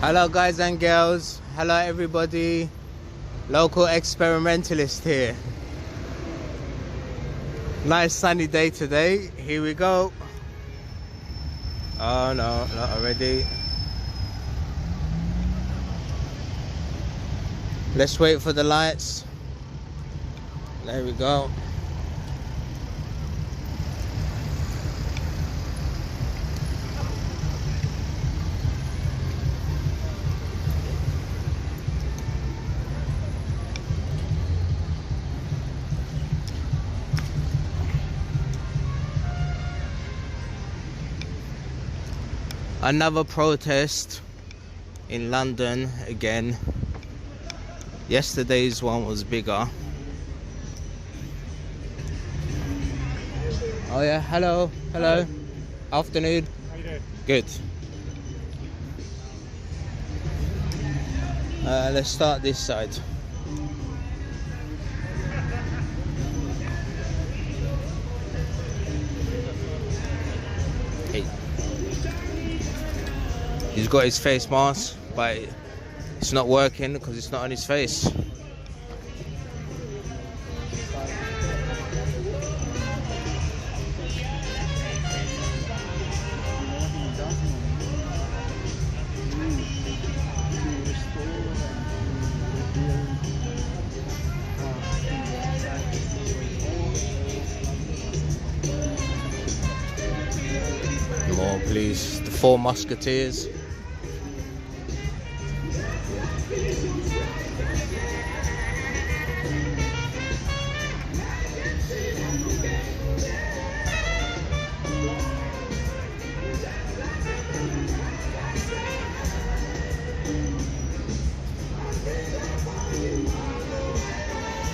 Hello guys and girls, hello everybody, local experimentalist here. Nice sunny day today, here we go. Oh no, not already. Let's wait for the lights. There we go. Another protest in London again. Yesterday's one was bigger. Oh yeah, hello. Afternoon. How you doing? Good. Let's start this side. Hey. He's got his face mask, but it's not working because it's not on his face. More, please. The Four Musketeers.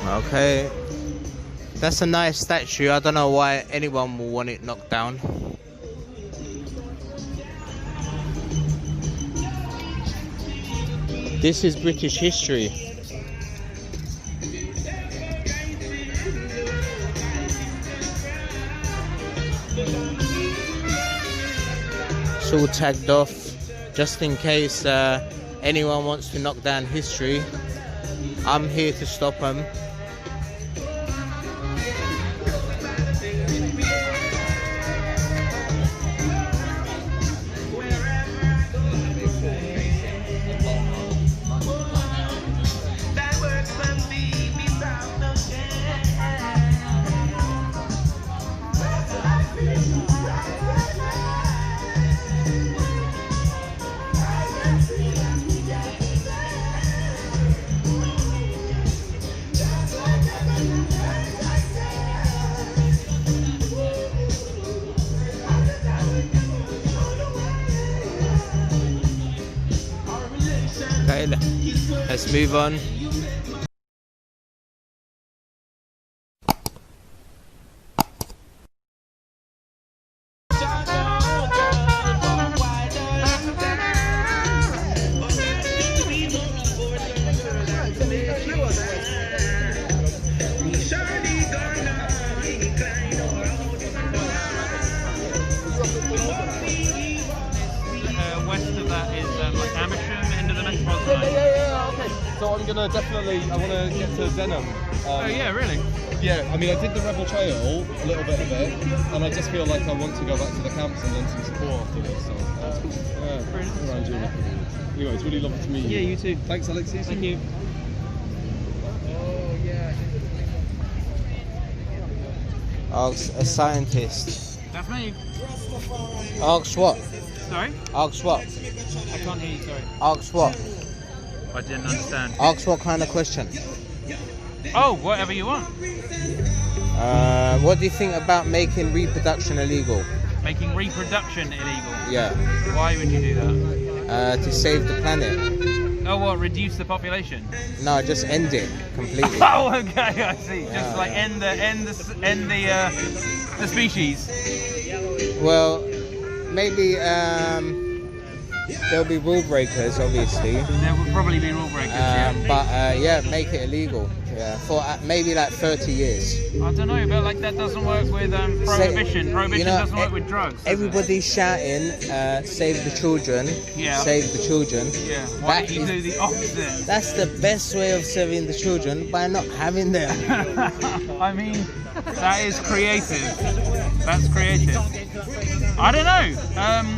Okay, that's a nice statue. I don't know why anyone will want it knocked down. This is British history. It's all tagged off just in case anyone wants to knock down history. I'm here to stop them. Okay, let's move on. West of that is like Amersham, end of the metropolitan line. Yeah, okay. So I'm gonna definitely, I want to get to Denham. Oh yeah, really? Yeah, I mean I did the Rebel Trail, a little bit of it, and I just feel like I want to go back to the camps and lend some support after this. So, yeah, around you. Anyway, it's really lovely to meet you. Yeah, you too. Thanks, Alexis. Thank you. Ask a scientist. That's me. Ask what? Sorry? Ask what? I can't hear you, sorry. Ask what? I didn't understand. Ask what kind of question? Oh, whatever you want. What do you think about making reproduction illegal? Making reproduction illegal. Yeah. Why would you do that? To save the planet. Oh, what? Reduce the population? No, just end it completely. Oh, okay, I see. Yeah. Just like end the species. Well, maybe there'll be rule breakers, obviously. There will probably be rule breakers. But yeah, make it illegal. Yeah, for maybe like 30 years. I don't know, but like that doesn't work with prohibition. Prohibition doesn't work with drugs. Everybody's shouting, "Save the children! Yeah. Save the children!" Yeah. Why don't you do the opposite? That's the best way of saving the children, by not having them. I mean, that is creative. That's creative. I don't know.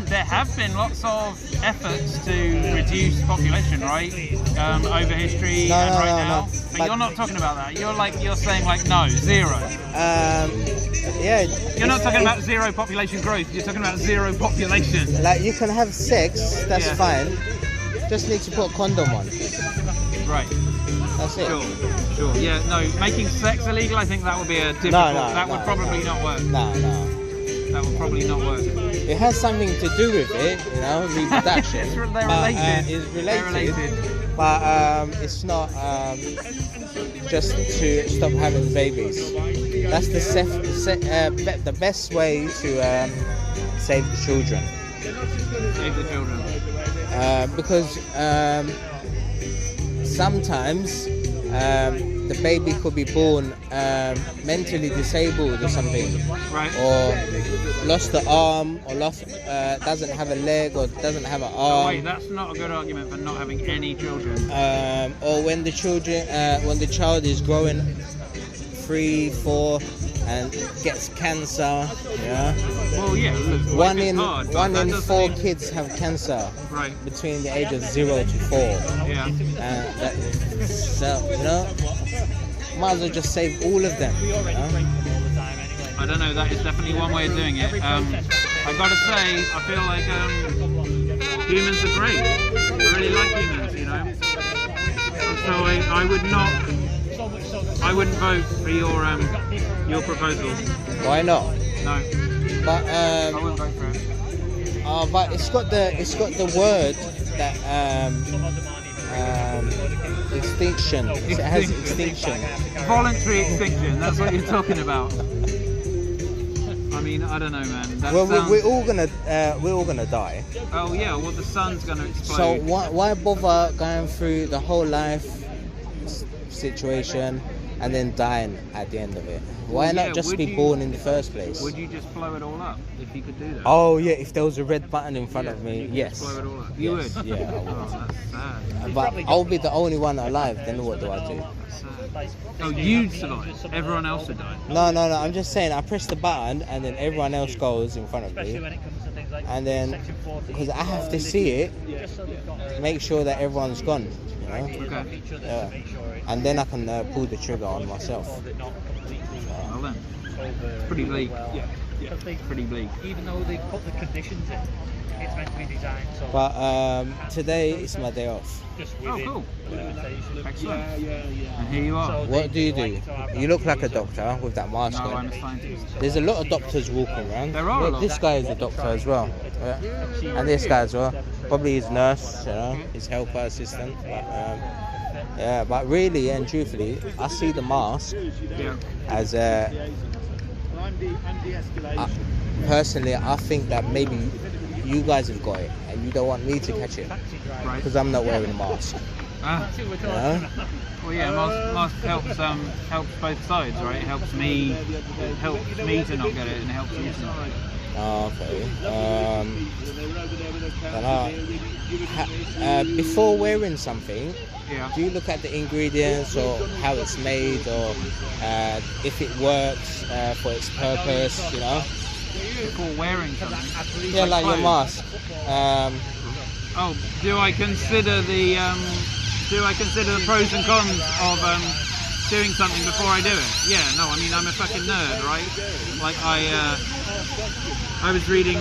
There have been lots of efforts to reduce population, right? Over history and right now. But you're not talking about that. You're saying like no, zero. Yeah. You're not talking about zero population growth. You're talking about zero population. Like you can have sex, that's fine. Just need to put a condom on. Right. That's it. Sure. Yeah. No, making sex illegal. I think that would be a difficult. That would probably not work. No. That would probably not work. It has something to do with it, you know, reproduction. They're related. It's related. They're related. But it's not just to stop having babies. That's the best way to save the children. Save the children. Because sometimes the baby could be born mentally disabled or something, right? Or lost the arm, or doesn't have a leg, or doesn't have an arm. Oh wait, that's not a good argument for not having any children. Or when the child is growing 3, 4, and gets cancer. Yeah. Well, yeah. Look, one in 4 mean... kids have cancer. Right. Between the age of 0 to 4. Yeah. So you know, might as well just save all of them. You know? I don't know. That is definitely one way of doing it. I gotta say, I feel like humans are great. I really like humans. You know. So I wouldn't vote for your proposal. Why not? No. But I wouldn't vote for it. But it's got the word that extinction. It has extinction. Voluntary extinction. That's what you're talking about. I mean, I don't know, man. We're all gonna die. Oh yeah. Well, the sun's gonna explode. So why bother going through the whole life situation and then dying at the end of it? Why not just be born in the first place? Would you just blow it all up if you could do that? Oh yeah, if there was a red button in front of me, yes. Blow it all up. You would? Yeah, I would. Oh, that's sad. But I'll be the only one alive, then what do I do? That's sad. Oh, you'd survive. Everyone else would die. No, I'm just saying I press the button and then everyone else goes in front of me. And then, because I have to see it, to make sure that everyone's gone, you know? Okay. Yeah. And then I can pull the trigger on myself. Well then, pretty bleak. Yeah. Pretty bleak. Even though they put the conditions in, it's meant to be designed so. But today is my day off. Oh, cool. Excellent. And here you are. What do? You look like a doctor with that mask No, on. I'm a scientist. There's a lot of doctors walking around. There are a Look, lot. this guy is a doctor as well. Yeah. And this guy as well. Probably his nurse, you know, his helper assistant. But, yeah, but really and truthfully, I see the mask as personally, I think that maybe you guys have got it and you don't want me to catch it because I'm not wearing a mask. You know? Well, yeah, mask helps both sides, right? It helps me to not get it, and it helps you to not get it. Oh, okay. Before wearing something, do you look at the ingredients or how it's made or if it works for its purpose, you know? Before wearing something? Yeah, like your mask. Do I consider the pros and cons of doing something before I do it? Yeah, no, I mean, I'm a fucking nerd, right? Like I was reading,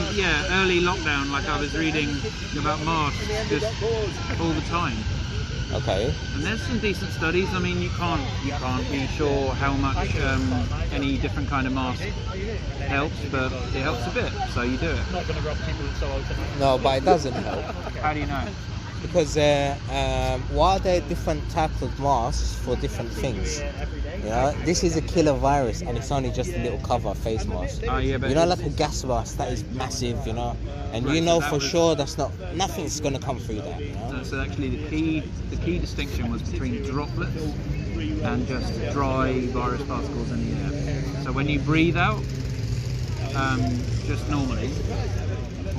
early lockdown, like I was reading about masks just all the time. Okay. And there's some decent studies. I mean, you can't be sure how much any different kind of mask helps, but it helps a bit, so you do it. No, but it doesn't help. How do you know? Because why are there different types of masks for different things? You know, this is a killer virus, and it's only just a little cover face mask. Oh yeah, but You know, like a gas mask that is massive. You know, and Right, you so know that for was- sure that's nothing's gonna come through that. You know. So actually, the key distinction was between droplets and just dry virus particles in the air. So when you breathe out, just normally,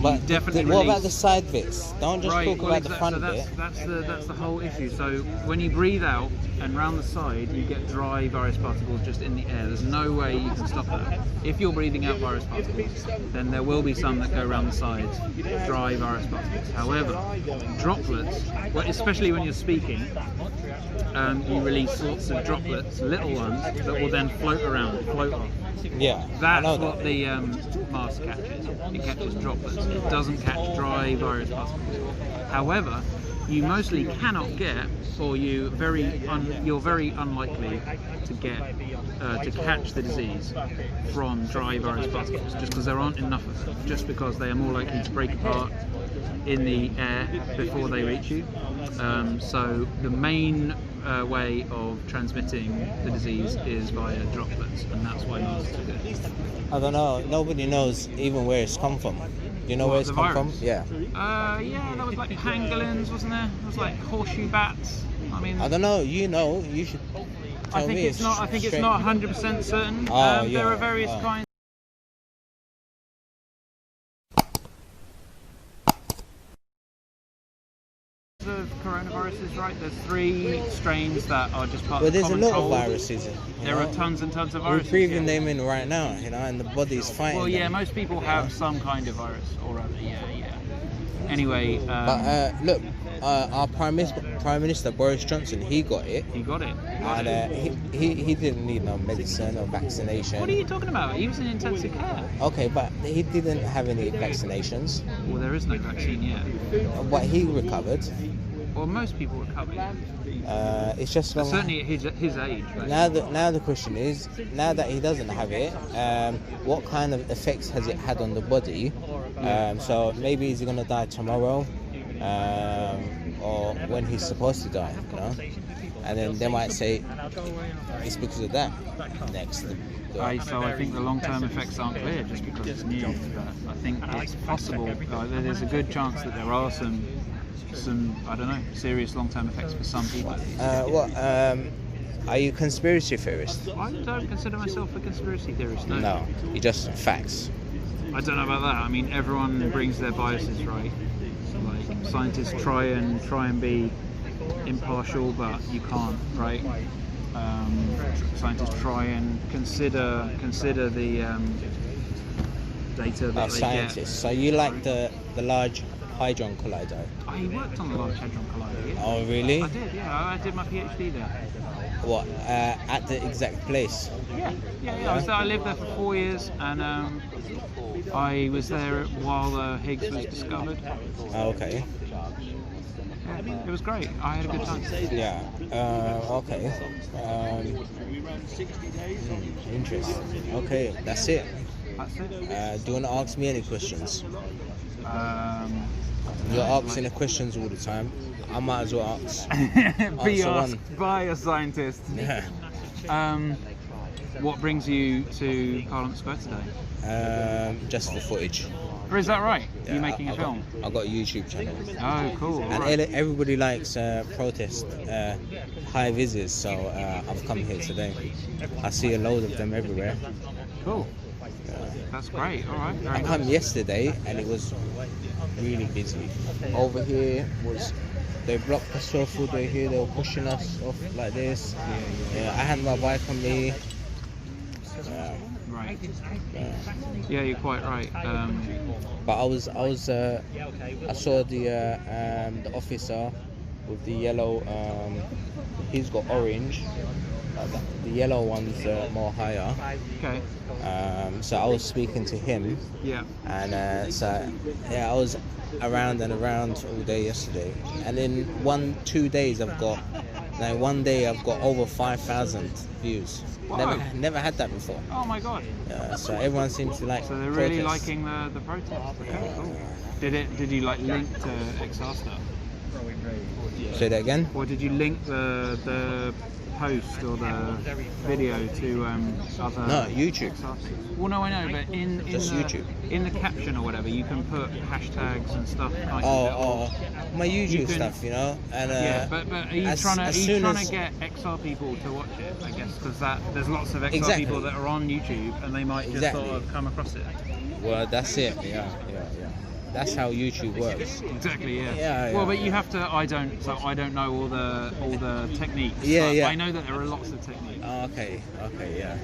But definitely what about release- the side bits? Don't just talk about the front so bit. that's the whole issue. So when you breathe out and round the side, you get dry virus particles just in the air. There's no way you can stop that. If you're breathing out virus particles, then there will be some that go around the sides, dry virus particles. However, droplets, well, especially when you're speaking, you release lots of droplets, little ones, that will then float off. Yeah, I That's know what that. the mask catches. It catches droplets. It doesn't catch dry virus particles. However, you mostly cannot get, or you're very unlikely to get to catch the disease from dry virus particles, just because there aren't enough of them. Just because they are more likely to break apart in the air before they reach you. So the main way of transmitting the disease is via droplets, and that's why masks are good. I don't know. Nobody knows even where it's come from. You know What, where it's the come virus? from? Yeah. Yeah, there was like pangolins, wasn't there? There was like horseshoe bats. I mean, I don't know. You know. You should tell I think me. it's not. I think it's not 100% certain. Oh, yeah. There are various Oh. kinds of coronaviruses, right? There's 3 strains that are just part Well, of the there's a common lot of cold. viruses. There are tons and tons of viruses. We're breathing yeah. them in right now, you know, and the body's fighting. Well, yeah, them. most people have some kind of virus or other. Yeah. Anyway, But look, our Prime Minister Boris Johnson, he got it, he got it. and he didn't need no medicine or vaccination. What are you talking about? He was in intensive care. Okay, but he didn't have any vaccinations. Well, there is no vaccine yet. But he recovered. Well, most people recover. It's just long. Certainly at his age. Right? Now the question is, now that he doesn't have it, what kind of effects has it had on the body? So maybe is he gonna die tomorrow, or when he's supposed to die, you know? And then they might say it's because of that. Next. So I think the long-term effects aren't clear just because it's new. But I think it's possible. There's a good chance that there are some I don't know, serious long-term effects for some people. Are you a conspiracy theorist? I don't consider myself a conspiracy theorist. No. No, you just facts. I don't know about that. I mean, everyone brings their biases, right? Like scientists try and be impartial, but you can't, right? Scientists try and consider the data that they Scientists. get. So you like the Large Hadron Collider? I worked on the Large Hadron Collider. Yeah. Oh, really? I did. Yeah, I did my PhD there. What? At the exact place? Yeah. I was there. I lived there for 4 years, and I was there while Higgs was discovered. Oh, okay. Yeah, it was great. I had a good time. Yeah. Okay. Interesting. Okay, that's it. That's it. Do you want to ask me any questions? You're like- asking the questions all the time. I might as well ask. Be Answer asked one. by a scientist. Yeah. What brings you to Parliament Square today? Just for footage. Or is that right? Yeah, You making a film? I got a YouTube channel. Oh, cool. And Right. everybody likes protest high visits, so I've come here today. I see a load of them everywhere. Cool. That's great. All right. Very I nice. come yesterday and it was really busy. Over here was they blocked us off all day here. They were pushing us off like this. Yeah, I had my bike on me. Right. Yeah, you're quite right. But I saw the officer with the yellow. He's got orange. The yellow one's more higher. Okay. So I was speaking to him, Yeah. and so yeah, I was around and around all day yesterday. And in 2 days, one day I've got over 5,000 views. Wow. Never had that before. Oh my God. So everyone seems to like. So they're really protest. liking the protest. Okay, cool. Did you like link to XR stuff? Say that again. Or did you link the post or the video to other. No, YouTube. Well, no, I know, but in Just the, YouTube. in the caption or whatever, you can put hashtags and stuff. Can't you? Oh, my usual You can- stuff, you know. And Yeah, but are you as- trying as to soon as- get XR people to watch it? I guess because there's lots of XR Exactly. people that are on YouTube and they might just Exactly. sort of come across it. Well, that's it. Yeah. That's how YouTube works. Exactly. Yeah. Yeah, Well, yeah. but you have to. I don't know all the techniques. Yeah, but yeah. I know that there are lots of techniques. Oh, okay, yeah.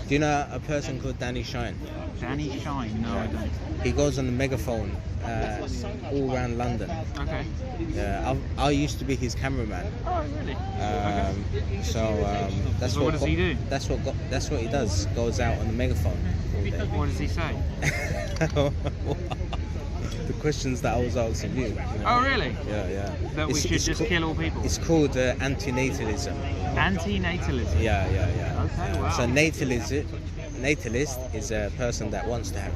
Do you know a person called Danny Shine? Danny Shine? No, I don't. He goes on the megaphone all around London. Okay. Yeah, I used to be his cameraman. Oh, really? That's So what does he do? That's what he does. Goes out on the megaphone all day. What does he say? The questions that I was asking you. Oh, really? Yeah. That we should just kill all people. It's called antinatalism. Anti-natalism. Yeah. Okay, wow. So natalist is a person that wants to have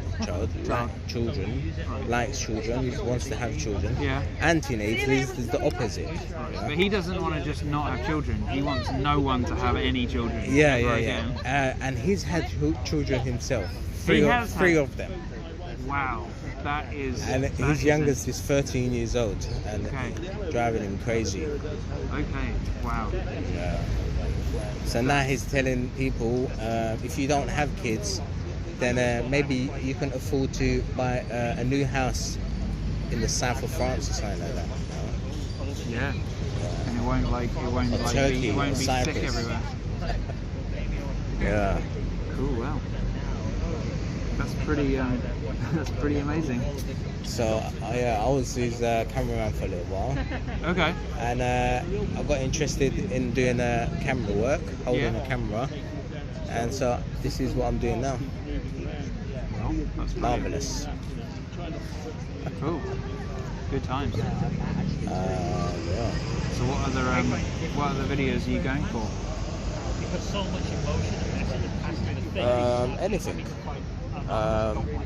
children, likes children, wants to have children. Yeah. Antinatalist is the opposite. But he doesn't want to just not have children. He wants no one to have any children. Yeah. ever again. And he's had children himself. He has Three had- of them. Wow. That is. And that his is youngest is 13 years old and Okay. driving him crazy. Okay. Wow. Yeah. So now he's telling people, if you don't have kids, then maybe you can afford to buy a new house in the south of France or something like that. Yeah. And it won't Turkey, be sick Cyprus. everywhere. Yeah. Cool. Wow. That's pretty. That's pretty amazing. So I was his cameraman for a little while, Okay. and I got interested in doing camera work, holding Yeah. a camera, and so this is what I'm doing now. Well, that's brilliant. Marvelous. Cool. Good times. Yeah. So what other videos are you going for? You put so much emotion and effort and passion in the thing.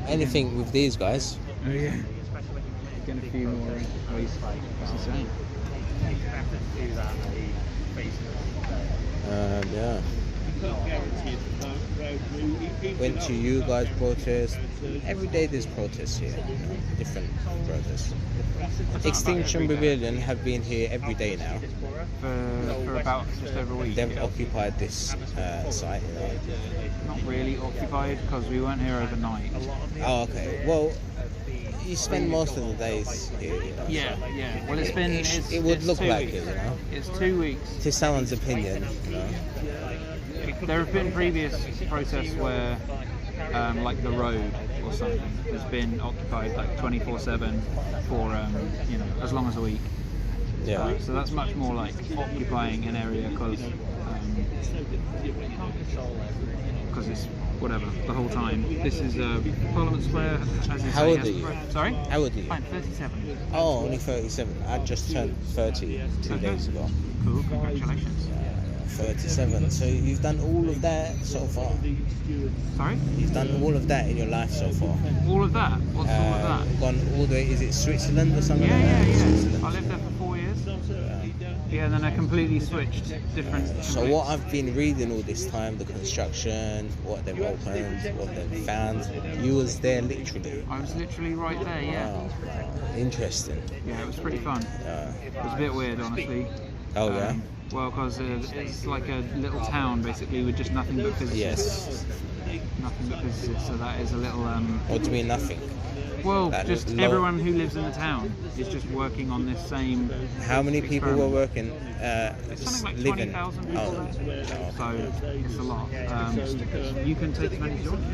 Anything with these guys. Oh yeah. Get a few more. What's he saying? Yeah. Went to you guys protest. Every day there's protests here. Different protests. Extinction Rebellion have been here every day now. For about just over a week. They've occupied this site. Not really occupied because we weren't here overnight. Oh, okay. Well, you spend most of the days here. Yeah. Well, it's been. It would it's look 2 like weeks. it, It's 2 weeks. To someone's opinion, There have been previous protests where, like the road or something, has been occupied like 24/7 for as long as a week. Yeah. So that's much more like occupying an area because it's whatever the whole time. This is Parliament Square. As you How say, old has- are you? Sorry. How old are you? I'm 37. Oh, only 37. I just turned 30 2 days ago. Cool. Congratulations. 37. So you've done all of that so far. Sorry. You've done all of that in your life so far. All of that. What's all of that? Gone all the way. Is it Switzerland or something Yeah. like that? Switzerland. I lived there for 4 years. Yeah, then I completely switched different. So what I've been reading all this time, the construction, what they've opened, what they've found, you was there literally. I was literally right there. Yeah. Wow. Interesting. Yeah, it was pretty fun. It was a bit weird, honestly. Oh yeah? Well, because it's like a little town basically with just nothing but physicists. Yes. Nothing but physicists. So that is a little. What do you mean nothing? Well, That just low- everyone who lives in the town is just working on this same. How many people were working? It's something like living? 20,000 people. Oh. So it's a lot. You can take as many as you want.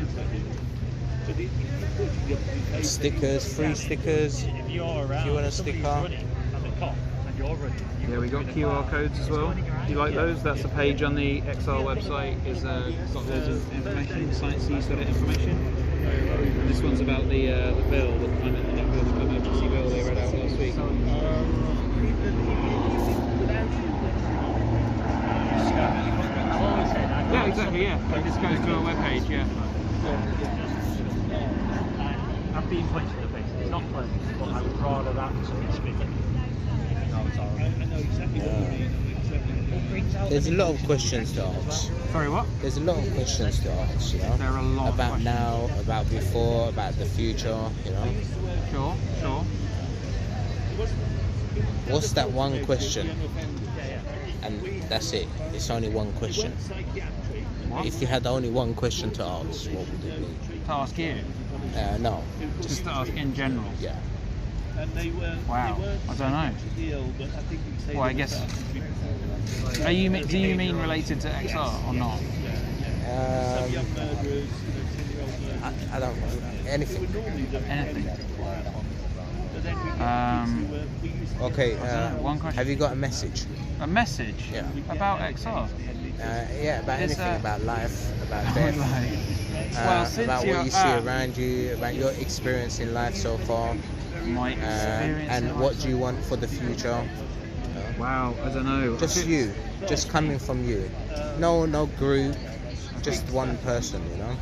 Stickers, free stickers. If you're around, If you want a somebody's sticker. running and the cop and you're running. Yeah, we got QR codes as well. Do you like those? That's a page on the XR website. It's got loads of information, sciencey sort of information. This one's about the bill, the climate emergency bill they read out last week. Yeah, exactly. Yeah, it just goes to a webpage. Yeah. I'm being punched in the face. It's not Auckland, but I would rather that than something specific. There's a lot of questions to ask. Sorry, what? There's a lot of questions to ask, you know. There are a lot of about questions. now, about before, about the future, you know. Sure. What's that one question? And that's it. It's only one question. What? If you had only one question to ask, what would it be? To ask you? No. Just to ask in general? Yeah. Wow, I don't know. Well, I guess. Do you mean related to XR or not? I don't know. Anything. Anything. Okay. One question. Have you got a message? A message? Yeah. About XR? Yeah, about anything, about life, about death, Well, since about you're what you see around you, about your experience in life so far, my experience and in what life do you want for the future? Wow, I don't know. Just you, just coming from you. No group, just one person, you know.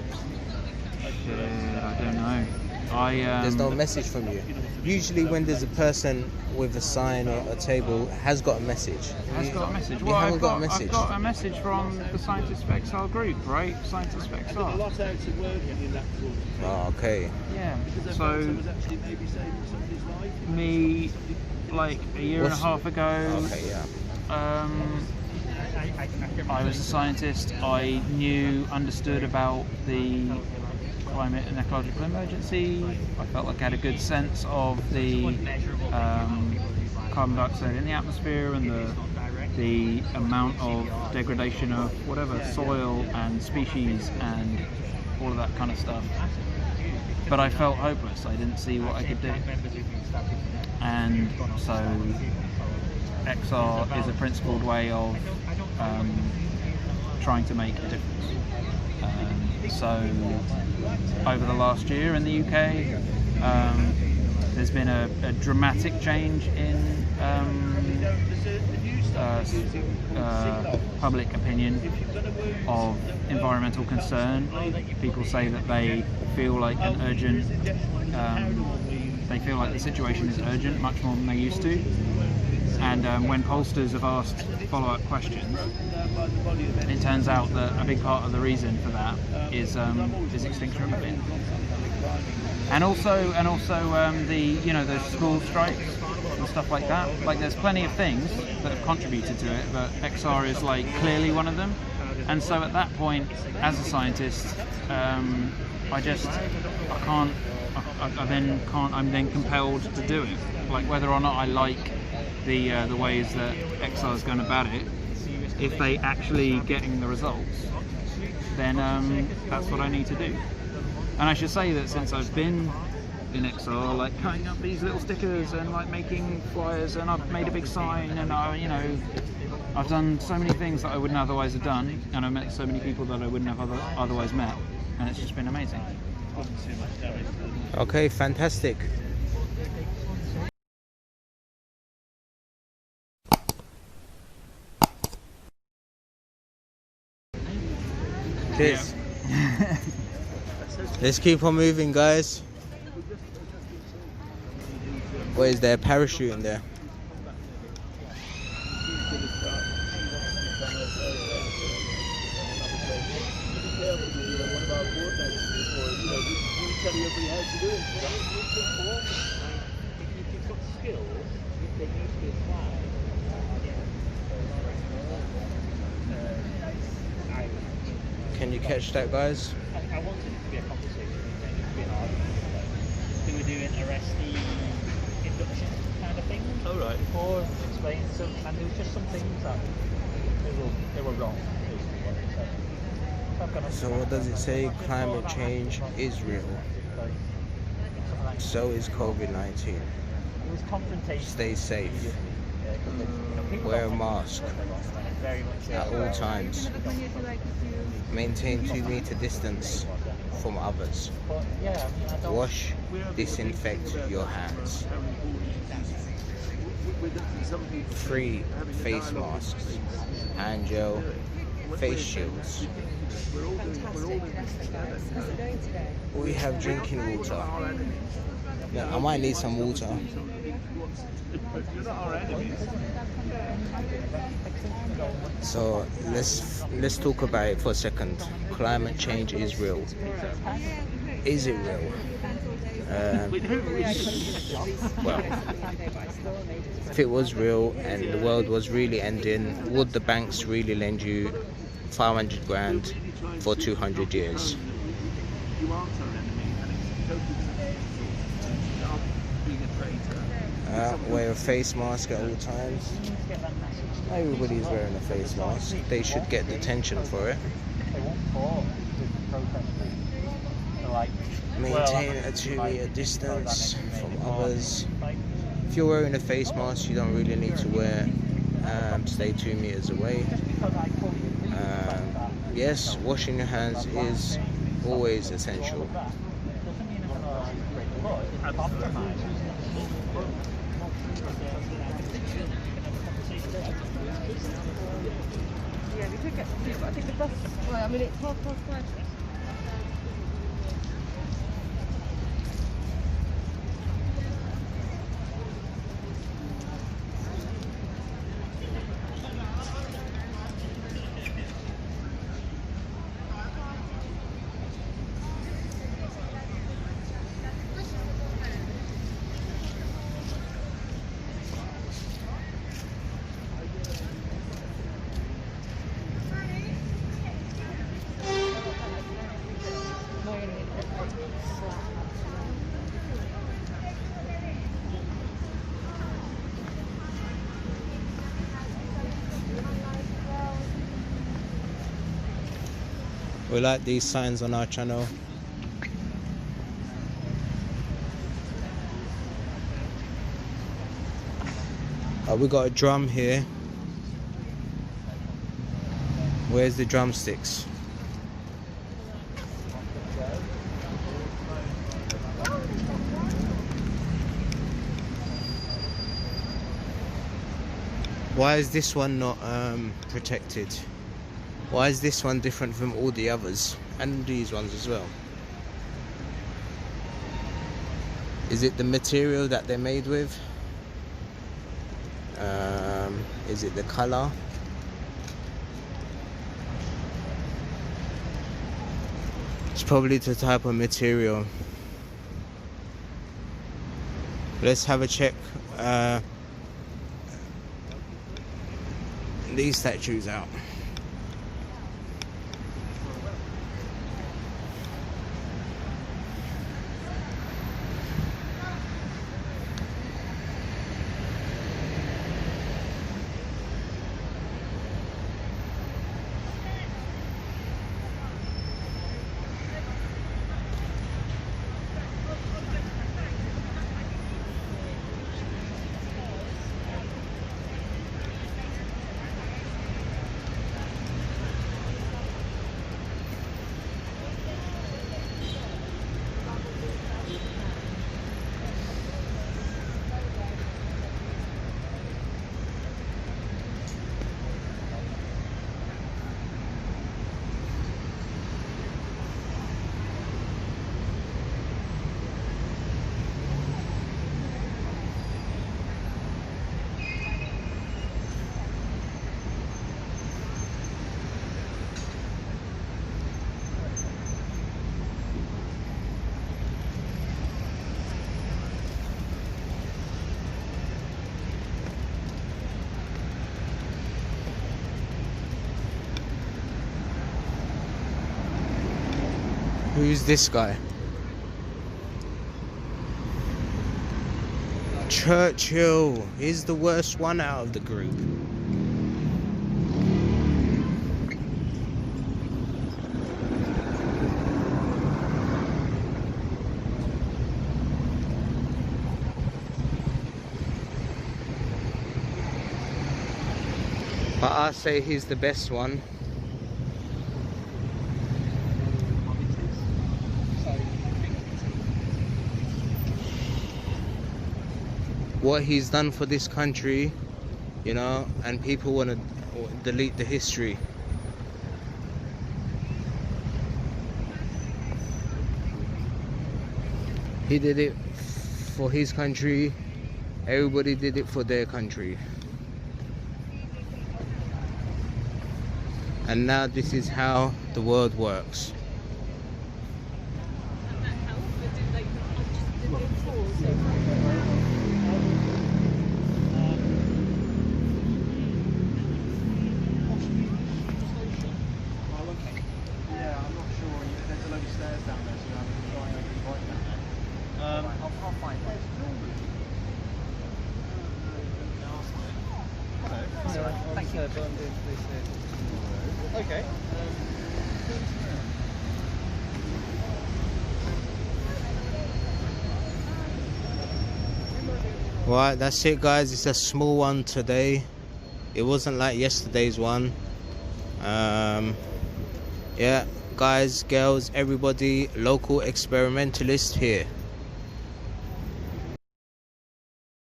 Shit, I don't know. There's no message from you. Usually when there's a person with a sign or a table has got a message. Has got a message. You Well, haven't I've got a message. I've got a message from the Scientists of XR group, right? Scientists of XR. Oh, okay. Yeah. So, me, like a year and a half ago, Okay, yeah. I was a scientist. I understood about the climate and ecological emergency. I felt like I had a good sense of the carbon dioxide in the atmosphere and the amount of degradation of whatever soil and species and all of that kind of stuff. But I felt hopeless. I didn't see what I could do. And so XR is a principled way of trying to make a difference. So over the last year in the UK, there's been a dramatic change in public opinion of environmental concern. People say that they feel like an urgent, they feel like the situation is urgent much more than they used to. And when pollsters have asked follow-up questions, it turns out that a big part of the reason for that is Extinction Rebellion, and also the school strikes and stuff like that. Like, there's plenty of things that have contributed to it, but XR is like clearly one of them. And so at that point, as a scientist, I'm then compelled to do it. Like, whether or not I like the ways that XR is going about it, if they actually getting the results, then that's what I need to do. And I should say that since I've been in XR, like cutting up these little stickers and like making flyers, and I've made a big sign, and I've done so many things that I wouldn't otherwise have done, and I've met so many people that I wouldn't have otherwise met, and it's just been amazing. Okay, fantastic. Cheers. Let's keep on moving, guys. What is there? Parachute in there. Can you catch that, guys? I wanted it to be a conversation, to be an argument. They were doing arrestee induction kind of thing. Oh, right. Before explaining some, and there was just some things that they were wrong, basically what they said. So what does it say? Climate change is real. So is COVID-19. It was confrontation. Stay safe. Yeah, 'cause people Wear a don't like mask it very much. at all times. Maintain 2 meter distance from others. But yeah, I mean, I don't. Wash, disinfect your hands. Free face masks, hand gel, face shields. Fantastic. How's it going today? We have drinking water. Yeah, I might need some water. You're not our enemies. So let's talk about it for a second. Climate change is real. Is it real? Well, if it was real and the world was really ending, would the banks really lend you 500 grand for 200 years? You aren't our enemy, and it's totally sensible. Being a traitor. Wear a face mask at all times. Everybody's wearing a face mask. They should get detention for it. They won't talk with the protesters. They're like, Maintain a 2-meter distance from others. If you're wearing a face mask, you don't really need to wear. Stay 2 meters away. Yes, washing your hands is always essential. Yeah, we could get to but I think the bus. Well, I mean, it's 5:30. We like these signs on our channel. We got a drum here. Where's the drumsticks? Why is this one not protected? Why is this one different from all the others? And these ones as well? Is it the material that they're made with? Is it the colour? It's probably the type of material. Let's have a check these statues out. Who's this guy? Churchill. He's the worst one out of the group. But I say he's the best one. What he's done for this country, you know, and people want to delete the history. He did it for his country, everybody did it for their country. And now this is how the world works. Yeah, I'm not sure. There's a load of stairs down there, so you have to try and right down there. I'll find it. Thank you. Okay. Right, that's it guys, it's a small one today. It wasn't like yesterday's one. Yeah, guys, girls, everybody, local experimentalist here.